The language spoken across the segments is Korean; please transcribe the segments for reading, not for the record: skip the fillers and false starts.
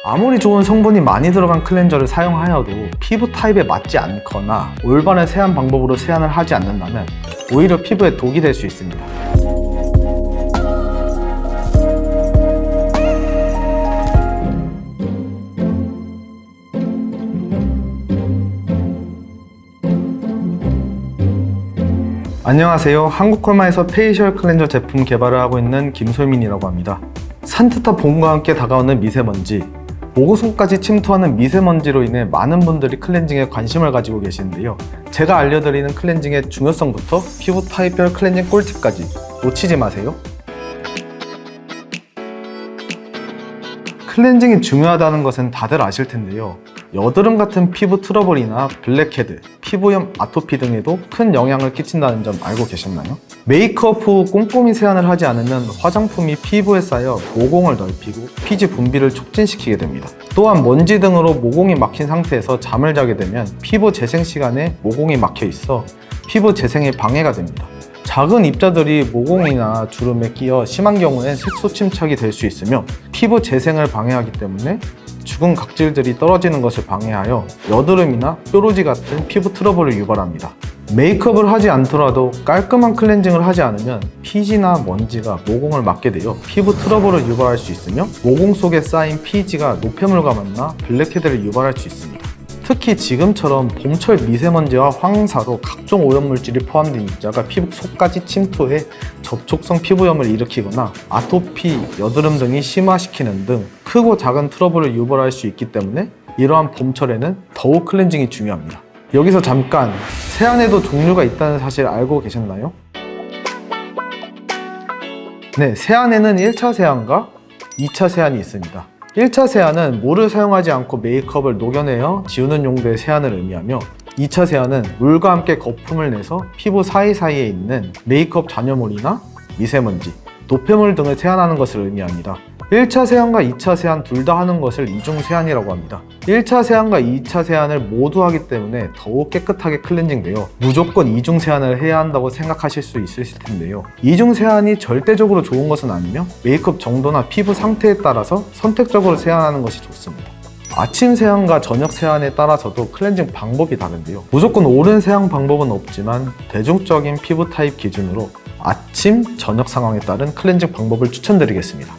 아무리 좋은 성분이 많이 들어간 클렌저를 사용하여도 피부 타입에 맞지 않거나 올바른 세안 방법으로 세안을 하지 않는다면 오히려 피부에 독이 될 수 있습니다. 안녕하세요. 한국콜마에서 페이셜 클렌저 제품 개발을 하고 있는 김솔민이라고 합니다. 산뜻한 봄과 함께 다가오는 미세먼지, 모공속까지 침투하는 미세먼지로 인해 많은 분들이 클렌징에 관심을 가지고 계시는데요. 제가 알려드리는 클렌징의 중요성부터 피부 타입별 클렌징 꿀팁까지 놓치지 마세요. 클렌징이 중요하다는 것은 다들 아실 텐데요. 여드름 같은 피부 트러블이나 블랙헤드, 피부염, 아토피 등에도 큰 영향을 끼친다는 점 알고 계셨나요? 메이크업 후 꼼꼼히 세안을 하지 않으면 화장품이 피부에 쌓여 모공을 넓히고 피지 분비를 촉진시키게 됩니다. 또한 먼지 등으로 모공이 막힌 상태에서 잠을 자게 되면 피부 재생 시간에 모공이 막혀 있어 피부 재생에 방해가 됩니다. 작은 입자들이 모공이나 주름에 끼어 심한 경우엔 색소 침착이 될 수 있으며 피부 재생을 방해하기 때문에 죽은 각질들이 떨어지는 것을 방해하여 여드름이나 뾰루지 같은 피부 트러블을 유발합니다. 메이크업을 하지 않더라도 깔끔한 클렌징을 하지 않으면 피지나 먼지가 모공을 막게 되어 피부 트러블을 유발할 수 있으며 모공 속에 쌓인 피지가 노폐물과 만나 블랙헤드를 유발할 수 있습니다. 특히 지금처럼 봄철 미세먼지와 황사로 각종 오염물질이 포함된 입자가 피부 속까지 침투해 접촉성 피부염을 일으키거나 아토피, 여드름 등이 심화시키는 등 크고 작은 트러블을 유발할 수 있기 때문에 이러한 봄철에는 더욱 클렌징이 중요합니다. 여기서 잠깐, 세안에도 종류가 있다는 사실 알고 계셨나요? 네, 세안에는 1차 세안과 2차 세안이 있습니다. 1차 세안은 물을 사용하지 않고 메이크업을 녹여내어 지우는 용도의 세안을 의미하며 2차 세안은 물과 함께 거품을 내서 피부 사이사이에 있는 메이크업 잔여물이나 미세먼지, 노폐물 등을 세안하는 것을 의미합니다. 1차 세안과 2차 세안 둘 다 하는 것을 이중 세안이라고 합니다. 1차 세안과 2차 세안을 모두 하기 때문에 더욱 깨끗하게 클렌징되어 무조건 이중 세안을 해야 한다고 생각하실 수 있으실 텐데요. 이중 세안이 절대적으로 좋은 것은 아니며 메이크업 정도나 피부 상태에 따라서 선택적으로 세안하는 것이 좋습니다. 아침 세안과 저녁 세안에 따라서도 클렌징 방법이 다른데요. 무조건 옳은 세안 방법은 없지만 대중적인 피부 타입 기준으로 아침, 저녁 상황에 따른 클렌징 방법을 추천드리겠습니다.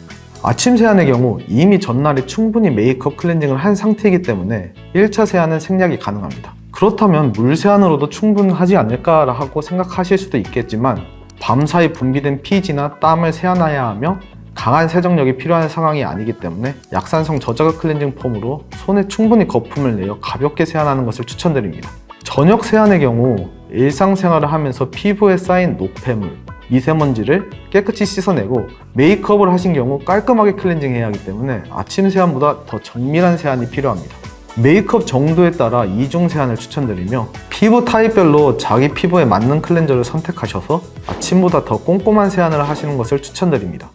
아침 세안의 경우 이미 전날에 충분히 메이크업 클렌징을 한 상태이기 때문에 1차 세안은 생략이 가능합니다. 그렇다면 물 세안으로도 충분하지 않을까 하고 생각하실 수도 있겠지만 밤사이 분비된 피지나 땀을 세안해야 하며 강한 세정력이 필요한 상황이 아니기 때문에 약산성 저자극 클렌징 폼으로 손에 충분히 거품을 내어 가볍게 세안하는 것을 추천드립니다. 저녁 세안의 경우 일상생활을 하면서 피부에 쌓인 노폐물, 미세먼지를 깨끗이 씻어내고 메이크업을 하신 경우 깔끔하게 클렌징해야 하기 때문에 아침 세안보다 더 정밀한 세안이 필요합니다. 메이크업 정도에 따라 이중 세안을 추천드리며 피부 타입별로 자기 피부에 맞는 클렌저를 선택하셔서 아침보다 더 꼼꼼한 세안을 하시는 것을 추천드립니다.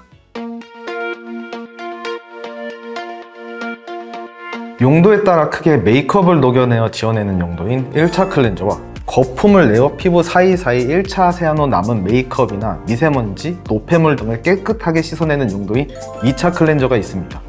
용도에 따라 크게 메이크업을 녹여내어 지워내는 용도인 1차 클렌저와 거품을 내어 피부 사이사이 1차 세안 후 남은 메이크업이나 미세먼지, 노폐물 등을 깨끗하게 씻어내는 용도인 2차 클렌저가 있습니다.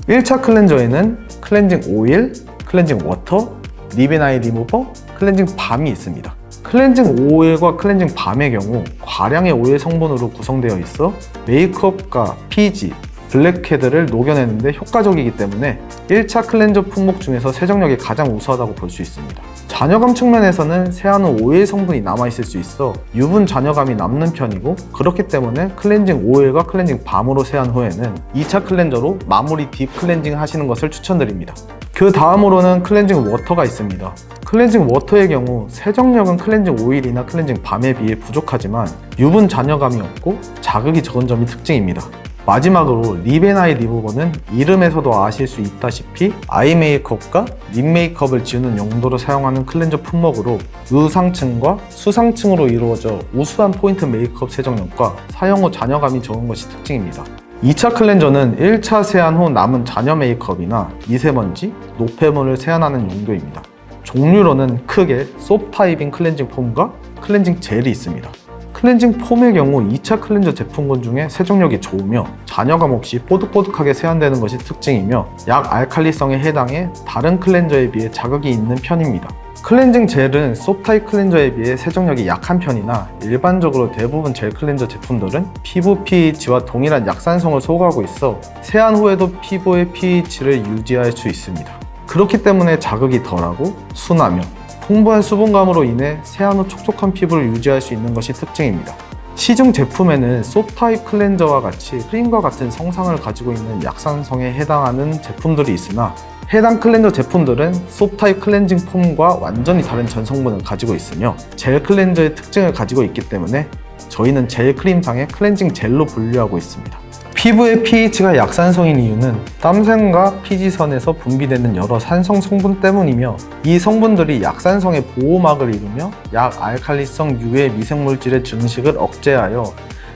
1차 클렌저에는 클렌징 오일, 클렌징 워터, 립 앤 아이 리무버, 클렌징 밤이 있습니다. 클렌징 오일과 클렌징 밤의 경우 과량의 오일 성분으로 구성되어 있어 메이크업과 피지, 블랙헤드를 녹여내는 데 효과적이기 때문에 1차 클렌저 품목 중에서 세정력이 가장 우수하다고 볼 수 있습니다. 잔여감 측면에서는 세안 후 오일 성분이 남아있을 수 있어 유분 잔여감이 남는 편이고 그렇기 때문에 클렌징 오일과 클렌징 밤으로 세안 후에는 2차 클렌저로 마무리 딥 클렌징 하시는 것을 추천드립니다. 그 다음으로는 클렌징 워터가 있습니다. 클렌징 워터의 경우 세정력은 클렌징 오일이나 클렌징 밤에 비해 부족하지만 유분 잔여감이 없고 자극이 적은 점이 특징입니다. 마지막으로 립 앤 아이 리무버는 이름에서도 아실 수 있다시피 아이 메이크업과 립 메이크업을 지우는 용도로 사용하는 클렌저 품목으로 의상층과 수상층으로 이루어져 우수한 포인트 메이크업 세정력과 사용 후 잔여감이 적은 것이 특징입니다. 2차 클렌저는 1차 세안 후 남은 잔여 메이크업이나 미세먼지, 노폐물을 세안하는 용도입니다. 종류로는 크게 소프트 타입인 클렌징 폼과 클렌징 젤이 있습니다. 클렌징 폼의 경우 2차 클렌저 제품군 중에 세정력이 좋으며 잔여감 없이 뽀득뽀득하게 세안되는 것이 특징이며 약 알칼리성에 해당해 다른 클렌저에 비해 자극이 있는 편입니다. 클렌징 젤은 소프타입 클렌저에 비해 세정력이 약한 편이나 일반적으로 대부분 젤 클렌저 제품들은 피부 pH와 동일한 약산성을 소구하고 있어 세안 후에도 피부의 pH를 유지할 수 있습니다. 그렇기 때문에 자극이 덜하고 순하며 풍부한 수분감으로 인해 세안 후 촉촉한 피부를 유지할 수 있는 것이 특징입니다. 시중 제품에는 소프타입 클렌저와 같이 크림과 같은 성상을 가지고 있는 약산성에 해당하는 제품들이 있으나 해당 클렌저 제품들은 소프타입 클렌징 폼과 완전히 다른 전성분을 가지고 있으며 젤 클렌저의 특징을 가지고 있기 때문에 저희는 젤 크림상의 클렌징 젤로 분류하고 있습니다. 피부의 pH가 약산성인 이유는 땀샘과 피지선에서 분비되는 여러 산성 성분 때문이며 이 성분들이 약산성의 보호막을 이루며 약 알칼리성 유해 미생물질의 증식을 억제하여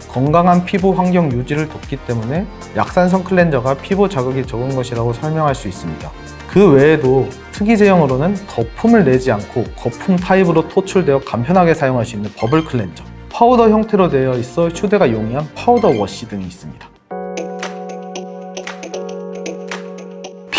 건강한 피부 환경 유지를 돕기 때문에 약산성 클렌저가 피부 자극이 적은 것이라고 설명할 수 있습니다. 그 외에도 특이 제형으로는 거품을 내지 않고 거품 타입으로 토출되어 간편하게 사용할 수 있는 버블 클렌저, 파우더 형태로 되어 있어 휴대가 용이한 파우더 워시 등이 있습니다.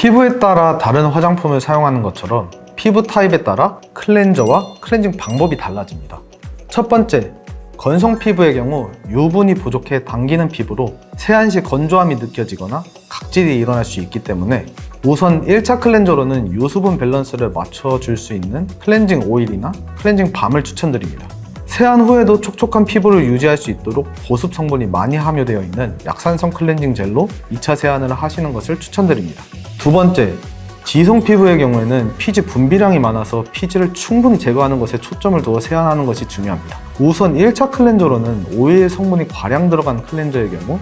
피부에 따라 다른 화장품을 사용하는 것처럼 피부 타입에 따라 클렌저와 클렌징 방법이 달라집니다. 첫 번째, 건성 피부의 경우 유분이 부족해 당기는 피부로 세안 시 건조함이 느껴지거나 각질이 일어날 수 있기 때문에 우선 1차 클렌저로는 유수분 밸런스를 맞춰줄 수 있는 클렌징 오일이나 클렌징 밤을 추천드립니다. 세안 후에도 촉촉한 피부를 유지할 수 있도록 보습 성분이 많이 함유되어 있는 약산성 클렌징 젤로 2차 세안을 하시는 것을 추천드립니다. 두 번째, 지성 피부의 경우에는 피지 분비량이 많아서 피지를 충분히 제거하는 것에 초점을 두어 세안하는 것이 중요합니다. 우선 1차 클렌저로는 오일 성분이 과량 들어간 클렌저의 경우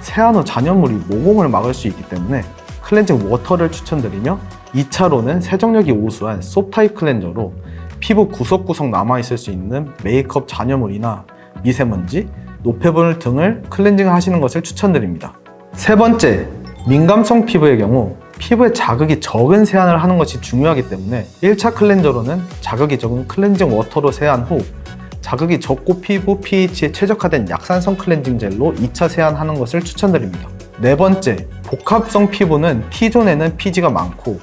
세안 후 잔여물이 모공을 막을 수 있기 때문에 클렌징 워터를 추천드리며 2차로는 세정력이 우수한 소프타입 클렌저로 피부 구석구석 남아있을 수 있는 메이크업 잔여물이나 미세먼지, 노폐물 등을 클렌징 하시는 것을 추천드립니다. 세 번째, 민감성 피부의 경우 피부에 자극이 적은 세안을 하는 것이 중요하기 때문에 1차 클렌저로는 자극이 적은 클렌징 워터로 세안 후 자극이 적고 피부 pH에 최적화된 약산성 클렌징 젤로 2차 세안하는 것을 추천드립니다. 네 번째, 복합성 피부는 T존에는 피지가 많고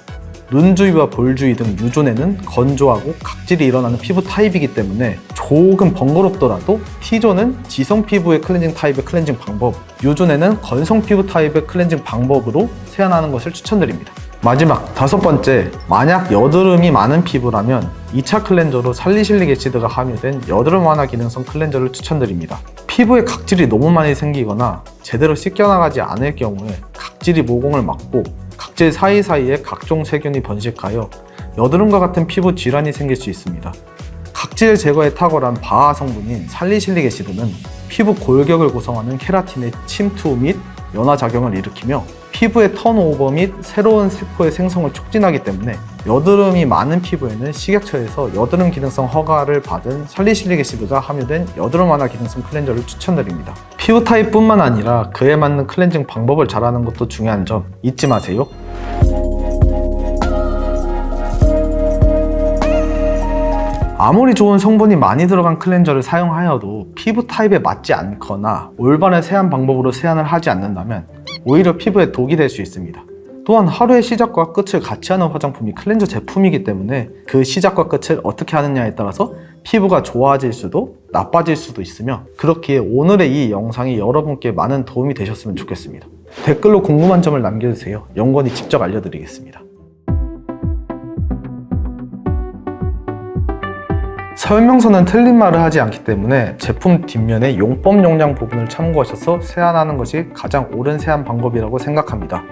눈 주위와 볼 주위 등 U존에는 건조하고 각질이 일어나는 피부 타입이기 때문에 조금 번거롭더라도 T존은 지성 피부의 클렌징 타입의 클렌징 방법, U존에는 건성 피부 타입의 클렌징 방법으로 세안하는 것을 추천드립니다. 마지막 다섯 번째, 만약 여드름이 많은 피부라면 2차 클렌저로 살리실릭 애시드가 함유된 여드름 완화 기능성 클렌저를 추천드립니다. 피부에 각질이 너무 많이 생기거나 제대로 씻겨나가지 않을 경우에 각질이 모공을 막고 각질 사이사이에 각종 세균이 번식하여 여드름과 같은 피부 질환이 생길 수 있습니다. 각질 제거에 탁월한 바하 성분인 살리실릭 애시드는 피부 골격을 구성하는 케라틴의 침투 및 연화 작용을 일으키며 피부의 턴오버 및 새로운 세포의 생성을 촉진하기 때문에 여드름이 많은 피부에는 식약처에서 여드름 기능성 허가를 받은 살리실릭 애시드가 함유된 여드름 완화 기능성 클렌저를 추천드립니다. 피부 타입뿐만 아니라 그에 맞는 클렌징 방법을 잘 아는 것도 중요한 점 잊지 마세요. 아무리 좋은 성분이 많이 들어간 클렌저를 사용하여도 피부 타입에 맞지 않거나 올바른 세안 방법으로 세안을 하지 않는다면 오히려 피부에 독이 될 수 있습니다. 또한 하루의 시작과 끝을 같이 하는 화장품이 클렌저 제품이기 때문에 그 시작과 끝을 어떻게 하느냐에 따라서 피부가 좋아질 수도 나빠질 수도 있으며 그렇기에 오늘의 이 영상이 여러분께 많은 도움이 되셨으면 좋겠습니다. 댓글로 궁금한 점을 남겨주세요. 영건이 직접 알려드리겠습니다. 설명서는 틀린 말을 하지 않기 때문에 제품 뒷면의 용법 용량 부분을 참고하셔서 세안하는 것이 가장 옳은 세안 방법이라고 생각합니다.